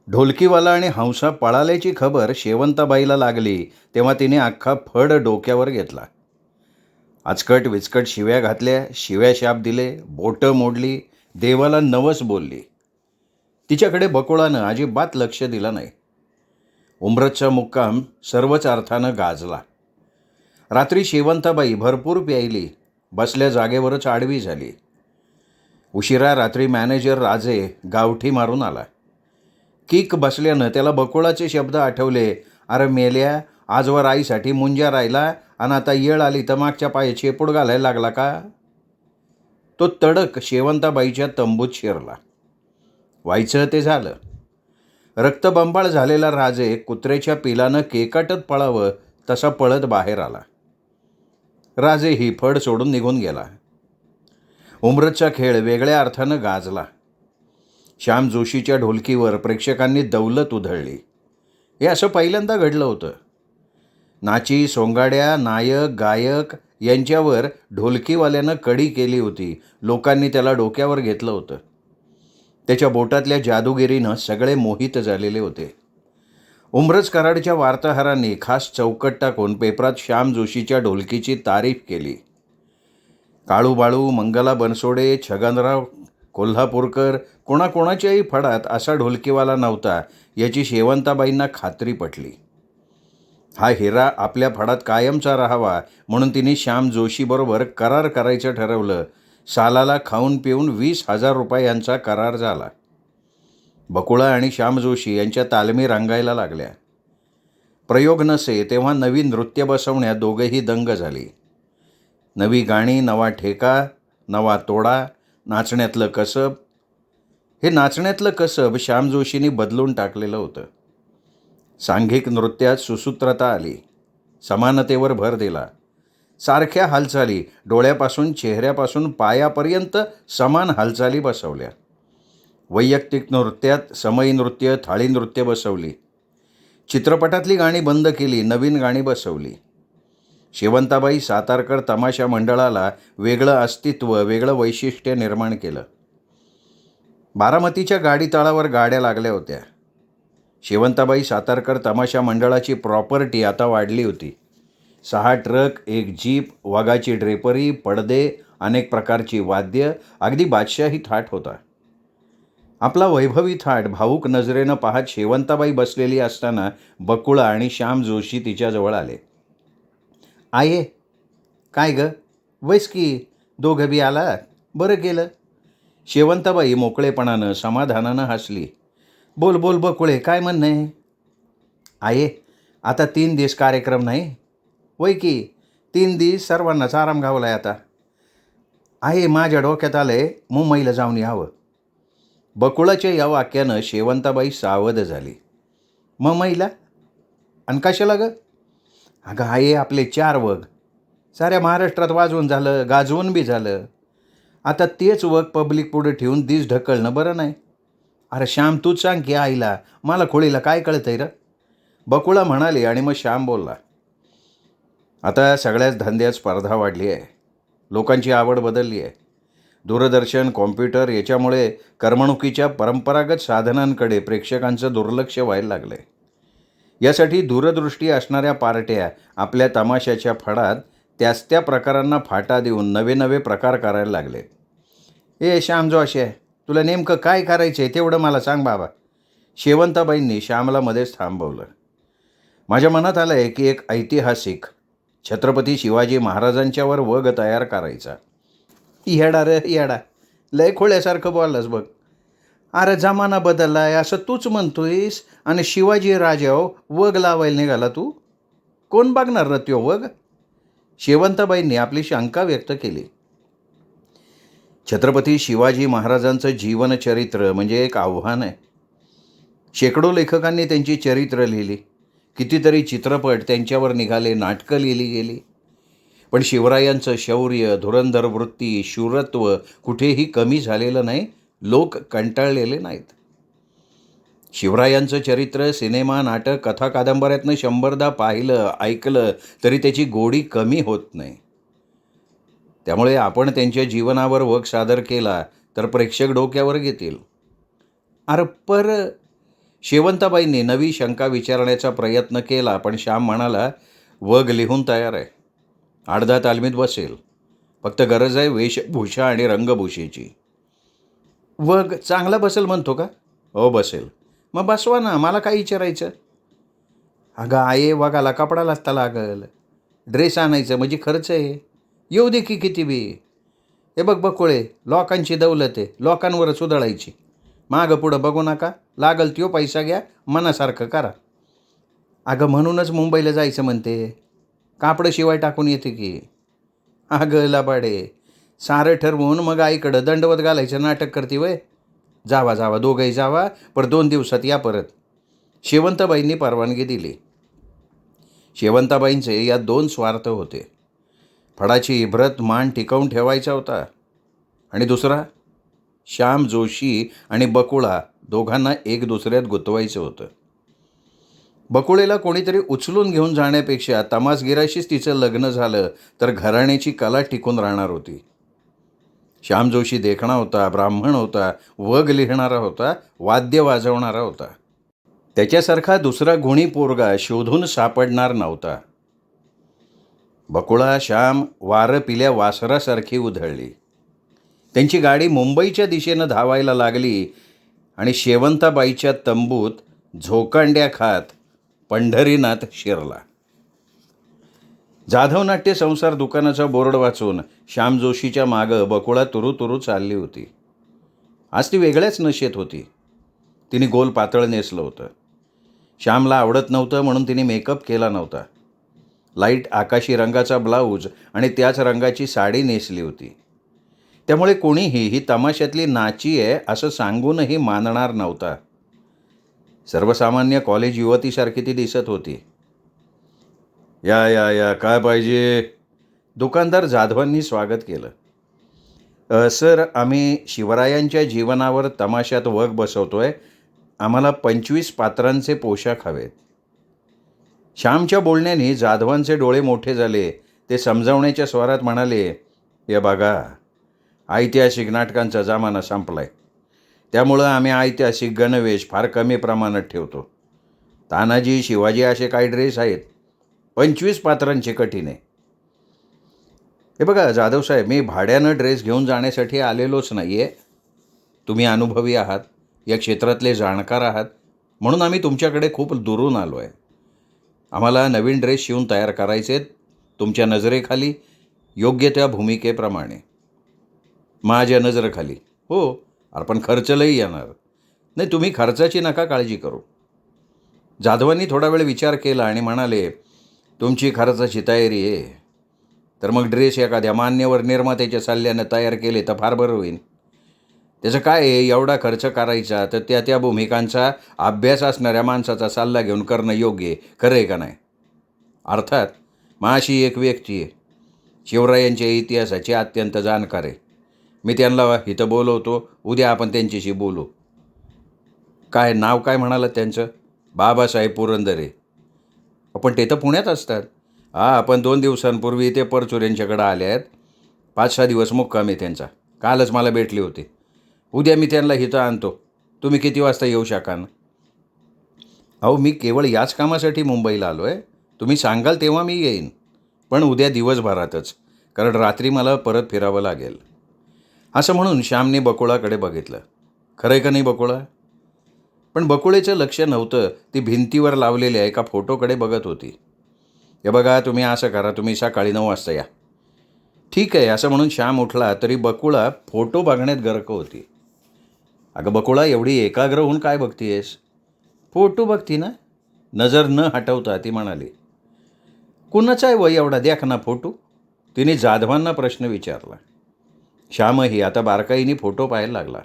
ढोलकीवाला आणि हंसा पळाल्याची खबर शेवंताबाईला लागली तेव्हा तिने अख्खा फड डोक्यावर घेतला. आचकट विचकट शिव्या घातल्या, शिव्या शाप दिले, बोटं मोडली, देवाला नवस बोलली. तिच्याकडे बकुळानं अजिबात लक्ष दिलं नाही. उमरतचा मुक्काम सर्वच अर्थानं गाजला. रात्री शेवंताबाई भरपूर प्यायली, बसल्या जागेवरच आडवी झाली. उशिरा रात्री मॅनेजर राजे गावठी मारून आला. किक बसल्यानं त्याला बकुळाचे शब्द आठवले. अरे मेल्या, आजवर आईसाठी मुंजा राहिला आणि आता येळ आली तर मागच्या पाय चेपूड घालायला लागला का? तो तडक शेवंताबाईच्या तंबूत शिरला. व्हायचं ते झालं. रक्तबंबाळ झालेला राजे कुत्र्याच्या पिलानं केकाटत पळावं तसा पळत बाहेर आला. राजे ही फड सोडून निघून गेला. उमरतचा खेळ वेगळ्या अर्थानं गाजला. श्याम जोशीच्या ढोलकीवर प्रेक्षकांनी दौलत उधळली. हे असं पहिल्यांदा घडलं होतं. नाची सोंगाड्या, नायक, गायक यांच्यावर ढोलकीवाल्यानं कडी केली होती. लोकांनी त्याला डोक्यावर घेतलं होतं. त्याच्या बोटातल्या जादूगिरीनं सगळे मोहित झालेले होते. उमरज कराडच्या वार्ताहरांनी खास चौकट टाकून पेपरात श्याम जोशीच्या ढोलकीची तारीफ केली. काळूबाळू, मंगला बनसोडे, छगनराव कोल्हापूरकर, कोणाकोणाच्याही फडात असा ढोलकीवाला नव्हता याची शेवंताबाईंना खात्री पटली. हा हिरा आपल्या फडात कायमचा राहावा म्हणून तिने श्याम जोशीबरोबर करार करायचं ठरवलं. सालाला खाऊन पिऊन 20,000 रुपयांचा करार झाला. बकुळा आणि श्याम जोशी यांच्या तालमी रंगायला लागल्या. प्रयोग नसे तेव्हा नवीन नृत्य बसवण्यात दोघेही दंग झाली. नवी गाणी, नवा ठेका, नवा तोडा, नाचण्यातलं कसब. हे नाचण्यातलं कसब श्याम जोशींनी बदलून टाकलेलं होतं. सांघिक नृत्यात सुसूत्रता आली. समानतेवर भर दिला. सारख्या हालचाली, डोळ्यापासून चेहऱ्यापासून पायापर्यंत समान हालचाली बसवल्या. वैयक्तिक नृत्यात समयी नृत्य, थाळी नृत्य बसवली. चित्रपटातली गाणी बंद केली, नवीन गाणी बसवली. शेवंताबाई सातारकर तमाशा मंडळाला वेगळं अस्तित्व, वेगळं वैशिष्ट्य निर्माण केलं. बारामतीच्या गाडी तळावर गाड्या लागल्या होत्या. शेवंताबाई सातारकर तमाशा मंडळाची प्रॉपर्टी आता वाढली होती. 6 ट्रक, 1 जीप, वाघाची ड्रेपरी, पडदे, अनेक प्रकारची वाद्य, अगदी बादशाही थाट होता. आपला वैभवी थाट भावूक नजरेनं पाहत शेवंताबाई बसलेली असताना बकुळा आणि श्याम जोशी तिच्याजवळ आले. आये, काय ग, वैस की, दोघं बी आलात, बरं केलं. शेवंताबाई मोकळेपणानं समाधानानं हसली. बोल बोल बकुळे, काय म्हणणं आहे? आये, आता 3 दिवस कार्यक्रम नाही वय की, 3 दिवस सर्वांनाच आराम घावलाय आता. आहे माझ्या डोक्यात आलंय मुंबईला जाऊन यावं. बकुळाच्या या वाक्यानं शेवंताबाई सावध झाली. मुंबईला? आणि कशाला ग? अगं आहे, आपले 4 वग साऱ्या महाराष्ट्रात वाजवून झालं, गाजवून बी झालं. आता तेच वग पब्लिक पुढे ठेवून दिस ढकलणं बरं नाही. अरे श्याम, तूच सांग की आईला, मला खोळीला काय कळतंय र? बकुळा म्हणाली आणि मग श्याम बोलला. आता सगळ्याच धंद्यात स्पर्धा वाढली आहे. लोकांची आवड बदलली आहे. दूरदर्शन, कॉम्प्युटर याच्यामुळे करमणुकीच्या परंपरागत साधनांकडे प्रेक्षकांचं दुर्लक्ष व्हायला लागलं आहे. यासाठी दूरदृष्टी असणाऱ्या पार्ट्या आपल्या तमाशाच्या फडात त्याच त्या प्रकारांना फाटा देऊन नवे नवे प्रकार करायला लागले. ए श्याम जोशी, तुला नेमकं काय करायचं आहे तेवढं मला सांग बाबा. शेवंताबाईंनी श्यामला मध्येच थांबवलं. माझ्या मनात आलं आहे की एक ऐतिहासिक छत्रपती शिवाजी महाराजांच्यावर वग तयार करायचा. येडा रे येडा, लय खोळ्यासारखं बोललास बघ. अरे जमाना बदललाय असं तूच म्हणतोयस आणि शिवाजी राजाव वग लावायला निघाला तू? कोण बघणार र त्यो वग? शेवंताबाईंनी आपली शंका व्यक्त केली. छत्रपती शिवाजी महाराजांचं जीवनचरित्र म्हणजे एक आव्हान आहे. शेकडो लेखकांनी त्यांची चरित्र लिहिली. कितीतरी चित्रपट त्यांच्यावर निघाले, नाटकं लिहिली गेली. पण शिवरायांचं शौर्य, धुरंधर वृत्ती, शूरत्व कुठेही कमी झालेलं नाही. लोक कंटाळलेले नाहीत. शिवरायांचं चरित्र सिनेमा, नाटक, कथा कादंबऱ्यातनं 100दा पाहिलं, ऐकलं तरी त्याची गोडी कमी होत नाही. त्यामुळे आपण त्यांच्या जीवनावर वग सादर केला तर प्रेक्षक डोक्यावर घेतील. अरे पर शेवंताबाईंनी नवी शंका विचारण्याचा प्रयत्न केला, पण श्याम म्हणाला, वग लिहून तयार आहे. 8-10 तालमीत बसेल. फक्त गरज आहे वेशभूषा आणि रंगभूषेची. वग चांगला बसेल म्हणतो का? हो बसेल. मग बसवा ना, मला काय विचारायचं? अगं आहे, वगाला कपडा लागता लागल. ड्रेस आणायचं म्हणजे खर्च आहे. येऊ दे की किती बी. हे बघ बकुळे, लोकांची दौलत आहे, लोकांवरच उधळायची. मागं पुढं बघू नका, लागल त्यो पैसा घ्या, मनासारखं करा. अगं म्हणूनच मुंबईला जायचं म्हणते. कापडं शिवाय टाकून येते की. अगं लबाडे, सारं ठरवून मग आईकडं दंडवत घालायचं नाटक करते वय. जावा जावा, दोघंही जावा, पण 2 दिवसात या परत. शेवंताबाईंनी परवानगी दिली. शेवंताबाईंचे यात 2 स्वार्थ होते. फडाची इब्रत मान टिकवून ठेवायचा होता, आणि दुसरा, श्याम जोशी आणि बकुळा दोघांना एक दुसऱ्यात गुंतवायचं होतं. बकुळेला कोणीतरी उचलून घेऊन जाण्यापेक्षा तमासगिराशीच तिचं लग्न झालं तर घराण्याची कला टिकून राहणार होती. श्याम जोशी देखणा होता, ब्राह्मण होता, वग लिहिणारा होता, वाद्य वाजवणारा होता. त्याच्यासारखा दुसरा गुणी पोरगा शोधून सापडणार नव्हता. बकुळा श्याम वारं पिल्या वासरासारखी उधळली. त्यांची गाडी मुंबईच्या दिशेनं धावायला लागली आणि शेवंताबाईच्या तंबूत झोकांड्या खात पंढरीनाथ शिरला. जाधव नाट्य संसार दुकानाचा बोर्ड वाचून श्याम जोशीच्या मागं बकुळा तुरू तुरू चालली होती. आज ती वेगळ्याच नशेत होती. तिने गोल पातळ नेसलं होतं. श्यामला आवडत नव्हतं म्हणून तिने मेकअप केला नव्हता. लाईट आकाशी रंगाचा ब्लाऊज आणि त्याच रंगाची साडी नेसली होती. त्यामुळे कोणीही ही तमाशातली नाची आहे असं सांगूनही मानणार नव्हता. सर्वसामान्य कॉलेज युवतीसारखी ती दिसत होती. या या या, काय पाहिजे? दुकानदार जाधवांनी स्वागत केलं. सर, आम्ही शिवरायांच्या जीवनावर तमाशात वग बसवतोय. आम्हाला 25 पात्रांचे पोशाख हवेत. श्यामच्या बोलण्याने जाधवांचे डोळे मोठे झाले. ते समजावण्याच्या स्वरात म्हणाले, हे बघा, ऐतिहासिक नाटकांचा जमाना संपलाय. त्यामुळं आम्ही ऐतिहासिक गणवेश फार कमी प्रमाणात ठेवतो. तानाजी, शिवाजी असे काही ड्रेस आहेत. 25 पात्रांचे कठीण आहे. हे बघा जाधव साहेब, मी भाड्यानं ड्रेस घेऊन जाण्यासाठी आलेलोच नाही आहे. तुम्ही अनुभवी आहात, या क्षेत्रातले जाणकार आहात, म्हणून आम्ही तुमच्याकडे खूप दुरून आलो आहे. आम्हाला नवीन ड्रेस शिवून तयार करायचे तुमच्या नजरेखाली, योग्य त्या भूमिकेप्रमाणे. माझ्या नजरेखाली? हो. पण खर्च लई येणार. नाही, तुम्ही खर्चाची नका काळजी करू. जाधवांनी थोडा वेळ विचार केला आणि म्हणाले, तुमची खर्चाची तयारी आहे तर मग ड्रेस एखाद्या मान्यवर निर्मात्याच्या सल्ल्यानं तयार केले तर फार बरं होईल. त्याचं काय आहे, एवढा खर्च करायचा तर त्या भूमिकांचा अभ्यास असणाऱ्या माणसाचा सल्ला घेऊन करणं योग्य आहे. खरं आहे का नाही? अर्थात माझी एक व्यक्ती आहे, शिवरायांच्या इतिहासाची अत्यंत जाणकार आहे. मी त्यांना इथं बोलवतो. उद्या आपण त्यांच्याशी बोलू. काय नाव काय म्हणालं त्यांचं? बाबासाहेब पुरंदरे. पण ते तर पुण्यात असतात. आपण 2 दिवसांपूर्वी ते परचूर यांच्याकडं आले आहेत. 5-6 दिवस मुक्काम आहे त्यांचा. कालच मला भेटले होते. उद्या मी त्यांना इथं आणतो. तुम्ही किती वाजता येऊ शकाल? अहो, मी केवळ याच कामासाठी मुंबईला आलो आहे. तुम्ही सांगाल तेव्हा मी येईन, पण उद्या दिवसभरातच, कारण रात्री मला परत फिरावं लागेल. असं म्हणून श्यामने बकुळाकडे बघितलं. खरं आहे का नाही बकुळा? पण बकुळेचं लक्ष नव्हतं. ती भिंतीवर लावलेल्या एका फोटोकडे बघत होती. हे बघा, तुम्ही असं करा, तुम्ही सकाळी 9 वाजता या. ठीक आहे, असं म्हणून श्याम उठला तरी बकुळा फोटो बघण्यात गर्क होती. अगं बकुळा, एवढी एकाग्र होऊन काय बघतीयेस? फोटो बघती ना? नजर न हटवता ती म्हणाली. कुणाचा आहे वय एवढा, देख ना फोटो? तिने जाधवांना प्रश्न विचारला. श्यामही आता बारकाईने फोटो पाहायला लागला.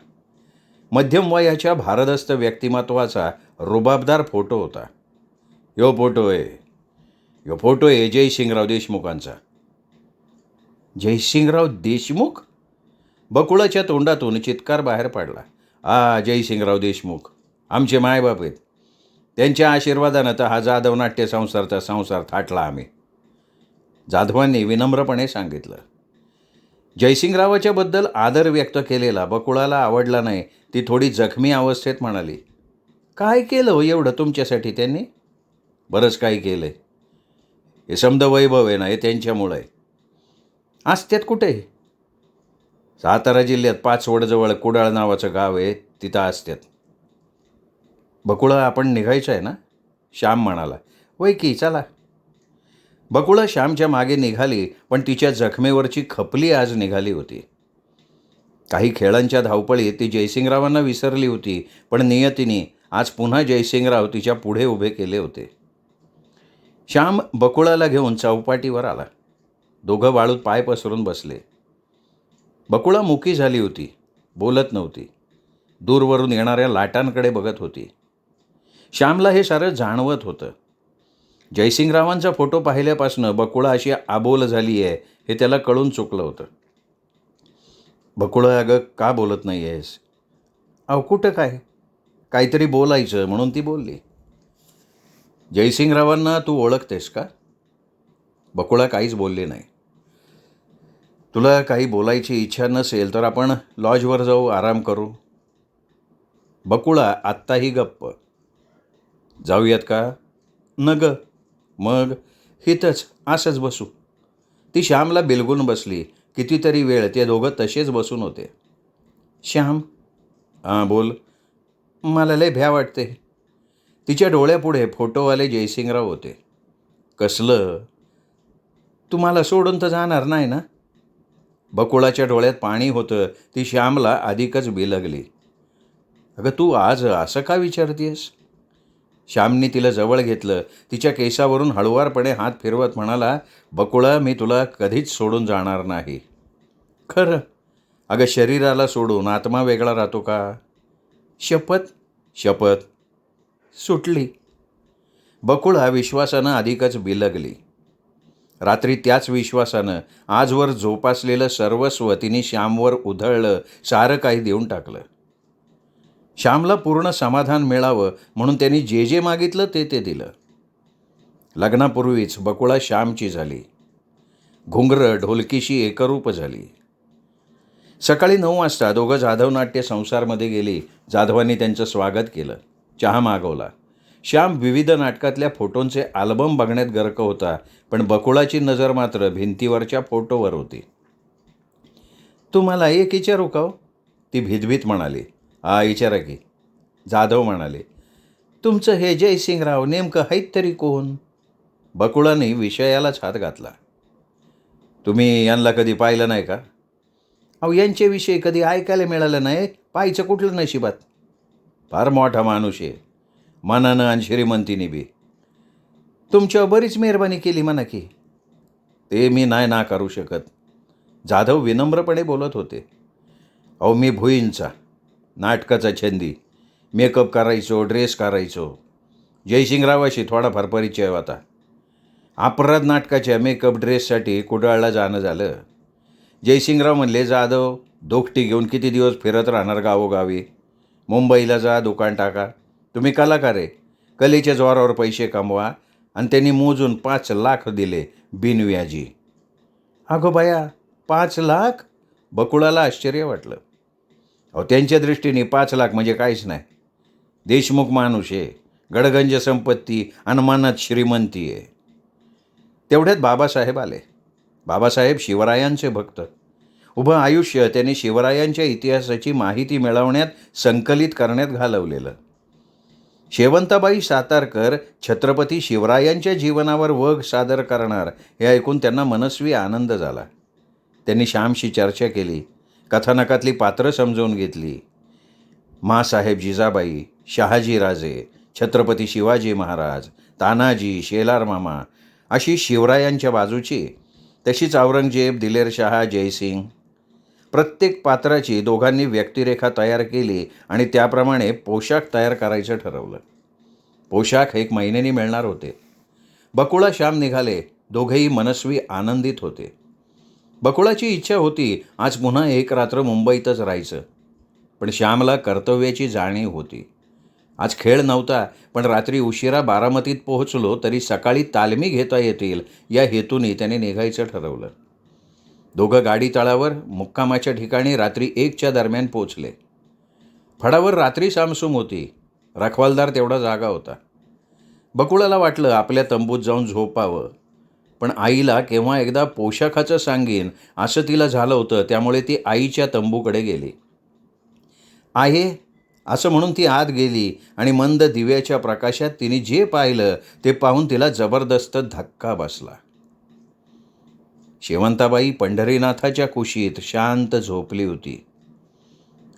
मध्यम वयाच्या भारदस्त व्यक्तिमत्वाचा रुबाबदार फोटो होता. यो फोटो आहे जयसिंगराव देशमुखांचा. जयसिंगराव देशमुख? बकुळाच्या तोंडातून चित्कार बाहेर पडला. जयसिंगराव देशमुख आमचे मायबाप आहेत. त्यांच्या आशीर्वादानं तर हा जाधव नाट्य संसारचा संसार थाटला आम्ही. जाधवांनी विनम्रपणे सांगितलं. जयसिंगरावाच्याबद्दल आदर व्यक्त केलेला बकुळाला आवडला नाही. ती थोडी जखमी अवस्थेत म्हणाली, काय केलं हो एवढं तुमच्यासाठी त्यांनी? बरंच काही केलं आहे. हे समद वैभव आहे ना, हे त्यांच्यामुळं आहे. असत्यात कुठे? सातारा जिल्ह्यात पाचवडजवळ कुडाळ नावाचं गाव आहे, तिथं असत्यात. बकुळा आपण निघायचं आहे ना? श्याम म्हणाला. वय की चला. बकुळा श्यामच्या मागे निघाली, पण तिच्या जखमेवरची खपली आज निघाली होती. काही खेळांच्या धावपळीत ती जयसिंगरावांना विसरली होती, पण नियतीने आज पुन्हा जयसिंगराव तिच्या पुढे उभे केले होते. श्याम बकुळाला घेऊन चौपाटीवर आला. दोघं वाळूत पाय पसरून बसले. बकुळा मुकी झाली होती, बोलत नव्हती. दूरवरून येणाऱ्या लाटांकडे बघत होती. श्यामला हे सारं जाणवत होतं. जयसिंगरावांचा फोटो पाहिल्यापासून बकुळा अशी आबोल झाली आहे हे त्याला कळून चुकलं होतं. बकुळा, अगं का बोलत नाही आहेस? अहो कुठं काय, काहीतरी बोलायचं म्हणून ती बोलली. जयसिंगरावांना तू ओळखतेस का? बकुळा काहीच बोलली नाही. तुला काही बोलायची इच्छा नसेल तर आपण लॉजवर जाऊ, आराम करू. बकुळा आत्ताही गप्प. जाऊयात का? न ग. मग हिथंच असंच बसू. ती श्यामला बिलगून बसली. कितीतरी वेळ ते दोघं तसेच बसून होते. श्याम. हां बोल. मला लय भ्या वाटते. तिच्या डोळ्यापुढे फोटोवाले जयसिंगराव होते. कसलं? तुम्हाला सोडून तर जाणार नाही ना? बकुळाच्या डोळ्यात पाणी होतं. ती श्यामला अधिकच बिलगली. अगं तू आज असं का विचारतेस? श्यामने तिला जवळ घेतलं. तिच्या केसावरून हळुवारपणे हात फिरवत म्हणाला, बकुळा, मी तुला कधीच सोडून जाणार नाही. खरं? अगं शरीराला सोडून आत्मा वेगळा राहतो का? शपथ. शपथ. सुटली. बकुळा विश्वासानं अधिकच बिलगली. रात्री त्याच विश्वासानं आजवर जोपासलेलं सर्वस्व तिने श्यामवर उधळलं, सारं काही देऊन टाकलं. श्यामला पूर्ण समाधान मिळावं म्हणून त्यांनी जे जे मागितलं ते दिलं. लग्नापूर्वीच बकुळा श्यामची झाली. घुंगरं ढोलकीशी एकरूप झाली. सकाळी 9 वाजता दोघं जाधव नाट्य संसारमध्ये गेली. जाधवांनी त्यांचं स्वागत केलं. चहा मागवला. श्याम विविध नाटकातल्या फोटोंचे अल्बम बघण्यात गर्क होता, पण बकुळाची नजर मात्र भिंतीवरच्या फोटोवर होती. तुम्हाला एक विचारू का? ती भीतभीत म्हणाली. हा विचारा की. जाधव म्हणाले. तुमचं हे जयसिंगराव नेमकं आहेत तरी कोण? बकुळाने विषयालाच हात घातला. तुम्ही यांना कधी पाहिलं नाही का? अहो यांच्याविषयी कधी ऐकायला मिळालं नाही, पाहायचं कुठलं नशिबात. फार मोठा माणूस आहे, मनानं आणि श्रीमंतीने बी. तुमच्यावर बरीच मेहरबानी केली म्हणा की. ते मी नाही नाकारू शकत. जाधव विनम्रपणे बोलत होते. अहो मी भुईंचा, नाटकाचा छंदी. मेकअप करायचो, ड्रेस करायचो. जयसिंगरावाशी थोडाफार परिचय होता. अपराध नाटकाच्या मेकअप ड्रेससाठी कुडाळला जाणं झालं. जयसिंगराव म्हणले, जाधव दोघटी घेऊन किती दिवस फिरत राहणार गावोगावी? मुंबईला जा, दुकान टाका. तुम्ही कलाकार आहे, कलेच्या जोरावर पैसे कमवा. आणि त्यांनी मोजून 5 लाख दिले बिनव्याजी. अगो बाया, 5 लाख? बकुळाला आश्चर्य वाटलं. अहो त्यांच्या दृष्टीने 5 लाख म्हणजे काहीच नाही. देशमुख माणूस आहे, गडगंज संपत्ती आणि मनात श्रीमंती आहे. तेवढ्यात बाबासाहेब आले. बाबासाहेब शिवरायांचे भक्त. उभं आयुष्य त्यांनी शिवरायांच्या इतिहासाची माहिती मिळवण्यात, संकलित करण्यात घालवलेलं. शेवंताबाई सातारकर छत्रपती शिवरायांच्या जीवनावर वग सादर करणार हे ऐकून त्यांना मनस्वी आनंद झाला. त्यांनी श्यामशी चर्चा केली, कथानकातली पात्रं समजवून घेतली. माँसाहेब जिजाबाई, शहाजीराजे, छत्रपती शिवाजी महाराज, तानाजी, शेलार मामा अशी शिवरायांच्या बाजूची, तशीच औरंगजेब, दिलेरशाह, जयसिंग. प्रत्येक पात्राची दोघांनी व्यक्तिरेखा तयार केली आणि त्याप्रमाणे पोशाख तयार करायचं ठरवलं. पोशाख 1 महिन्यानी मिळणार होते. बकुळा श्याम निघाले. दोघेही मनस्वी आनंदित होते. बकुळाची इच्छा होती आज पुन्हा 1 रात्र मुंबईतच राहायचं, पण श्यामला कर्तव्याची जाणीव होती. आज खेळ नव्हता, पण रात्री उशिरा बारामतीत पोहोचलो तरी सकाळी तालमी घेता येतील या हेतूने त्याने निघायचं ठरवलं. दोघं गाडी तळावर मुक्कामाच्या ठिकाणी रात्री 1च्या दरम्यान पोचले. फडावर रात्री सामसूम होती. रखवालदार तेवढा जागा होता. बकुळाला वाटलं आपल्या तंबूत जाऊन झोपावं, पण आईला केव्हा एकदा पोशाखाचं सांगेन असं तिला झालं होतं. त्यामुळे ती आईच्या तंबूकडे गेली. आहे असं म्हणून ती आत गेली आणि मंद दिव्याच्या प्रकाशात तिने जे पाहिलं ते पाहून तिला जबरदस्त धक्का बसला. शेवंताबाई पंढरीनाथाच्या कुशीत शांत झोपली होती.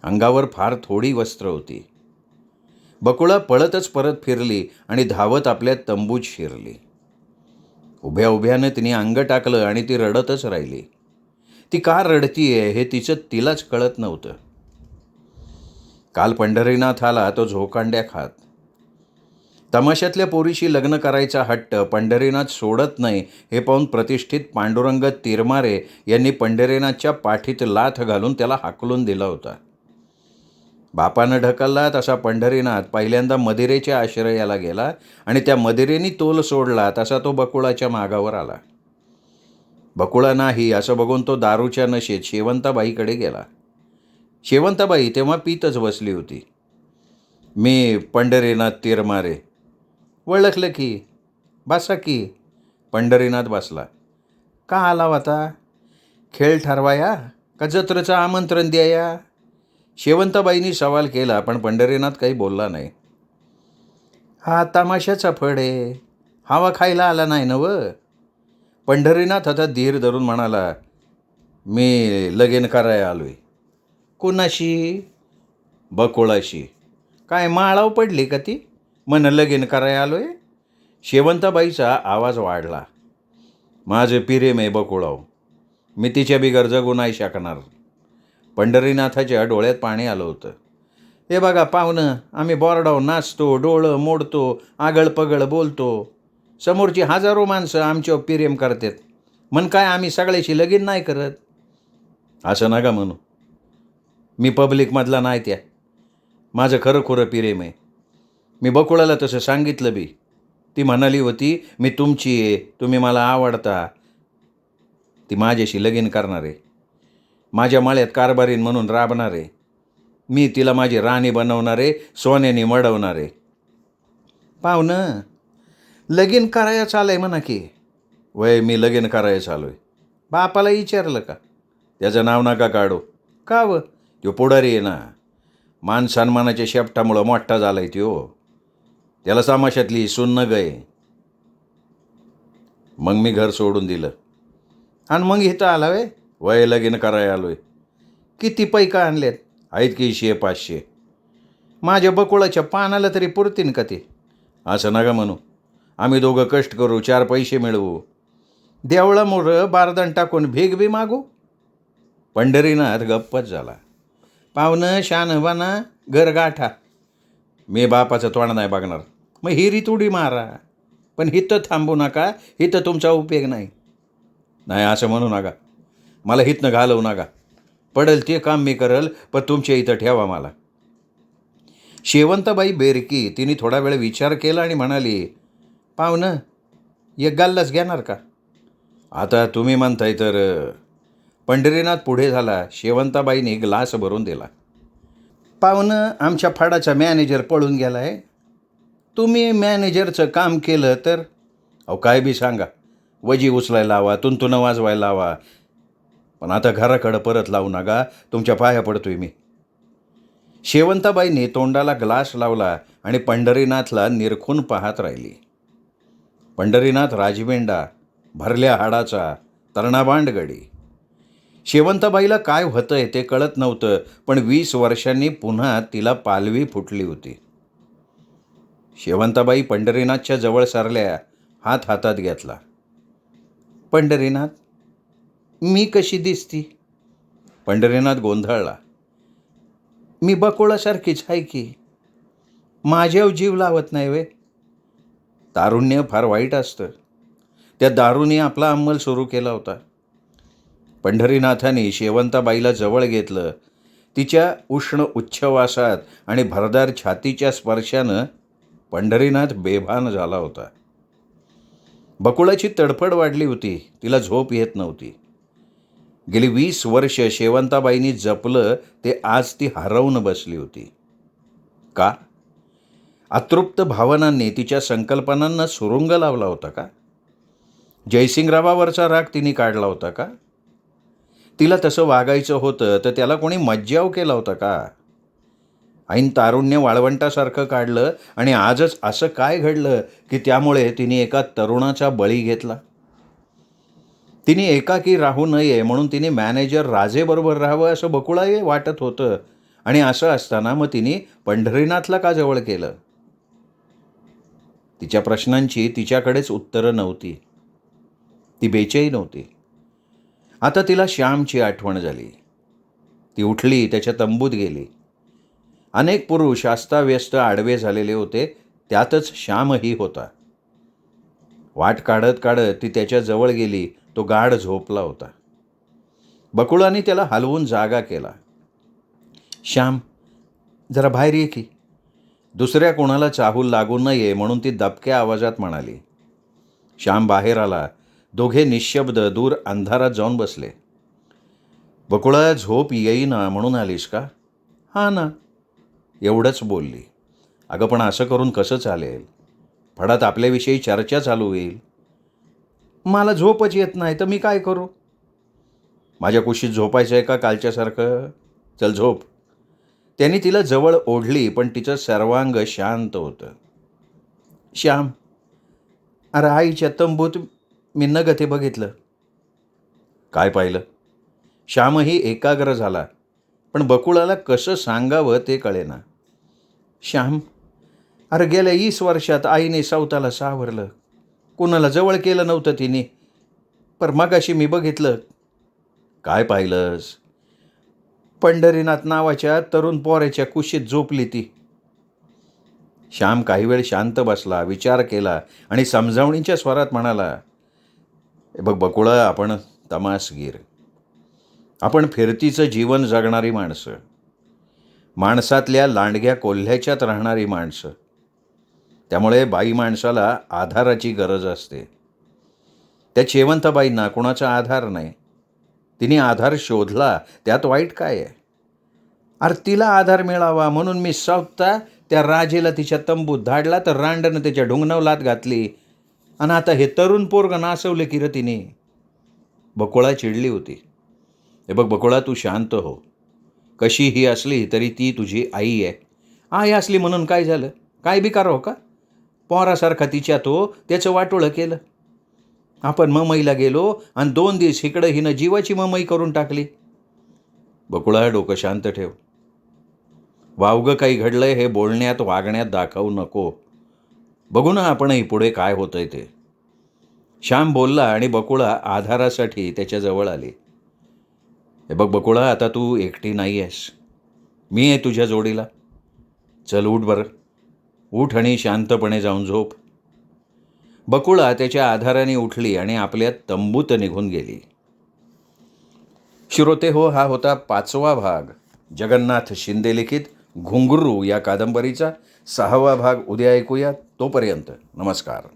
अंगावर फार थोडी वस्त्र होती. बकुळा पळतच परत फिरली आणि धावत आपल्या तंबूत शिरली. उभ्या उभ्यानं तिने अंग टाकलं आणि ती रडतच राहिली. ती का रडतीये हे तिलाच कळत नव्हतं. काल पंढरीनाथ आला तो झोकांड्या खात. तमाशातल्या पोरीशी लग्न करायचा हट्ट पंढरीनाथ सोडत नाही हे पाहून प्रतिष्ठित पांडुरंग तिरमारे यांनी पंढरीनाथच्या पाठीत लाथ घालून त्याला हाकलून दिला होता. बापानं ढकलला तसा पंढरीनाथ पहिल्यांदा मदिरेच्या आश्रयाला गेला आणि त्या मदिरेनी तोल सोडला तसा तो बकुळाच्या मागावर आला. बकुळा नाही असं बघून तो दारूच्या नशेत शेवंताबाईकडे गेला. शेवंताबाई तेव्हा पीतच बसली होती. मी पंढरीनाथ तिरमारे. ओळखलं की. बसा की. पंढरीनाथ बसला. का आला होता? खेळ ठरवाया का जत्रेचं आमंत्रण द्याया? शेवंताबाईंनी सवाल केला, पण पंढरीनाथ काही बोलला नाही. हा तमाशाचा फड आहे. हवा खायला आला नाही ना व. पंढरीनाथ आता धीर धरून म्हणाला, मी लगीन करायला आलोय. कोणाशी? बकुळाशी. काय माळाव पडली का ती? मन लगीन करायला आलोय. शेवंताबाईचा आवाज वाढला. माझं प्रेम आहे बकुळाव. मी तिच्या बिगर जगू नाही शकणार. पंढरीनाथाच्या डोळ्यात पाणी आलं होतं. हे बघा पाहुणं, आम्ही बोर्डाव नाचतो, डोळं मोडतो, आगळपगळ बोलतो. समोरची हजारो माणसं आमच्यावर प्रेम करतात. म्हण काय आम्ही सगळ्याशी लगीन नाही करत? असं नका म्हणू. मी पब्लिकमधला नाही त्या. माझं खरं खुरं प्रेम आहे. मी बकुळाला तसं सांगितलं बी. ती म्हणाली होती, मी तुमची आहे, तुम्ही मला आवडता. ती माझ्याशी लगीन करणार आहे. माझ्या माळ्यात कारभारीण म्हणून राबणार आहे. मी तिला माझी राणी बनवणार आहे, सोन्याने मडवणार आहे. पाहुणं, लगीन करायला चालय म्हणा की. वय मी लगीन करायला चालू आहे. बापाला विचारलं का? त्याचं नाव नका काढू. का व? तो पुढारी आहे ना. मान सन्मानाच्या शेपटामुळं मोठा झालाय त्यो. त्याला तमाशातली सून न गय. मग मी घर सोडून दिलं आणि मग इथं आला वे. वय लगीन करायला आलोय. किती पैका आणलेत? आहेत की 100-500. माझ्या बकुळाच्या पानाला तरी पुरतीन का ते? असं नका म्हणू. आम्ही दोघं कष्ट करू, 4 पैसे मिळवू. देवळामुळं बारदान टाकून भीक बी मागू? पंढरीनाथ गप्पच झाला. पाहुणं शानवाना घर गाठा. मी बापाचं तोंड नाही बघणार. मग हिरी तुडी मारा, पण हिथं थांबू नका. हिथं तुमचा उपयोग नाही. नाही असं म्हणू नका. मला हिथनं घालवू नका. पडेल ते काम मी करल, पण तुमच्या इथं ठेवा मला. शेवंताबाई बेरकी. तिने थोडा वेळ विचार केला आणि म्हणाली, पाहुणं एक गल्लाच घेणार का? आता तुम्ही म्हणताय तर. पंढरीनाथ पुढे झाला. शेवंताबाईने ग्लास भरून दिला. पाहुणं, आमच्या फाडाचा मॅनेजर पळून गेला आहे. तुम्ही मॅनेजरचं काम केलं तर? अहो काय बी सांगा. वजी उचलायला लावा, तुंतुनं वाजवायला लावा, पण आता घराकडं परत लावू नका. तुमच्या पाया पडतोय मी. शेवंताबाईंनी तोंडाला ग्लास लावला आणि पंढरीनाथला निरखून पाहत राहिली. पंढरीनाथ राजवेंडा, भरल्या हाडाचा, तर्णाबांडगडी. शेवंताबाईला काय होतंय ते कळत नव्हतं, पण 20 वर्षांनी पुन्हा तिला पालवी फुटली होती. शेवंताबाई पंढरीनाथच्या जवळ सरल्या. हात हातात घेतला. पंढरीनाथ, मी कशी दिसती? पंढरीनाथ गोंधळला. मी बकुळासारखीच आहे की. माझ्यावर जीव लावत नाही वे. तारुण्य फार वाईट असतं. त्या दारूने आपला अंमल सुरू केला होता. पंढरीनाथाने शेवंताबाईला जवळ घेतलं. तिच्या उष्ण उच्छवासात आणि भरदार छातीच्या स्पर्शानं पंढरीनाथ बेभान झाला होता. बकुळाची तडफड वाढली होती. तिला झोप येत नव्हती. गेली 20 वर्ष शेवंताबाईंनी जपलं ते आज ती हरवून बसली होती. का? अतृप्त भावनांनी तिच्या संकल्पनांना सुरुंग लावला होता का? जयसिंगरावावरचा राग तिने काढला होता का? तिला तसं वागायचं होतं तर त्याला कोणी मज्जाव केला होता का? ऐन तारुण्य वाळवंटासारखं काढलं आणि आजच असं काय घडलं की त्यामुळे तिने एका तरुणाचा बळी घेतला? तिने एकाकी राहू नये म्हणून तिने मॅनेजर राजेबरोबर राहावं असं बकुळाही वाटत होतं. आणि असं असताना मग तिने पंढरीनाथला का जवळ केलं? तिच्या प्रश्नांची तिच्याकडेच उत्तरं नव्हती. ती बेचैन होती. आता तिला श्यामची आठवण झाली. ती उठली, त्याच्या तंबूत गेली. अनेक पुरुष अस्ताव्यस्त आडवे झालेले होते, त्यातच श्यामही होता. वाट काढत काढत ती त्याच्या जवळ गेली. तो गाढ झोपला होता. बकुळाने त्याला हलवून जागा केला. श्याम, जरा बाहेर ये की. दुसऱ्या कोणाला चाहूल लागू नये म्हणून ती दबक्या आवाजात म्हणाली. श्याम बाहेर आला. दोघे निशब्द दूर अंधारात जाऊन बसले. बकुळा, झोप येईना म्हणून आलीस का? हा ना, एवढंच बोलली. अगं पण असं करून कसं चालेल? फडात आपल्याविषयी चर्चा चालू होईल. मला झोपच येत नाही तर मी काय करू? माझ्या कुशीत झोपायचं आहे का कालच्यासारखं? चल झोप. त्यांनी तिला जवळ ओढली पण तिचं सर्वांग शांत होतं. श्याम, अरे आईच्या तंबूत मी नगते बघितलं. काय पाहिलं? श्यामही एकाग्र झाला, पण बकुळाला कसं सांगावं ते कळेना. श्याम, अरे गेल्या 20 वर्षात आईने सावताला सावरलं. कुणाला जवळ केलं नव्हतं तिने, पर मगाशी मी बघितलं. काय पाहिलंस? पंढरीनाथ नावाच्या तरुण पोराच्या कुशीत झोपली ती. श्याम काही वेळ शांत बसला, विचार केला आणि समजावणीच्या स्वरात म्हणाला, बघ बकुळा, आपण तमासगीर. आपण फिरतीचं जीवन जगणारी माणसं, माणसातल्या लांडग्या कोल्ह्याच्यात राहणारी माणसं. त्यामुळे बाई माणसाला आधाराची गरज असते. त्या शेवंताबाईंना कोणाचा आधार नाही. तिने आधार शोधला, त्यात वाईट काय आहे? अरे तिला आधार मिळावा म्हणून मी सावता त्या राजेला तिच्या तंबूत धाडला तर रांडनं त्याच्या ढुंगणावर लात घातली. आणि आता हे तरुण पोरगं नासवले की र तिने. बकुळा चिडली होती. हे बघ बकुळा, तू शांत हो. कशीही असली तरी ती तुझी आई आहे. आई असली म्हणून काय झालं? काय बिकार हो का? पोरासारखा तिच्या तो त्याचं वाटोळं केलं. आपण ममईला गेलो आणि 2 दिवस इकडं हिनं जीवाची ममई करून टाकली. बकुळा, डोकं शांत ठेव. वावगं काही घडलंय हे बोलण्यात वागण्यात दाखवू नको. बघू ना आपणही पुढे काय होतंय ते. श्याम बोलला आणि बकुळा आधारासाठी त्याच्याजवळ आली. हे बघ बकुळा, आता तू एकटी नाही आहेस. मी आहे तुझ्या जोडीला. चल उठ बरं. उठ आणि शांतपणे जाऊन झोप. बकुळा त्याच्या आधाराने उठली आणि आपल्या तंबूत निघून गेली. श्रोते हो, हा होता 5वा भाग जगन्नाथ शिंदे लिखित घुंगरू या कादंबरीचा. 6वा भाग उद्या ऐकूया. तोपर्यंत नमस्कार.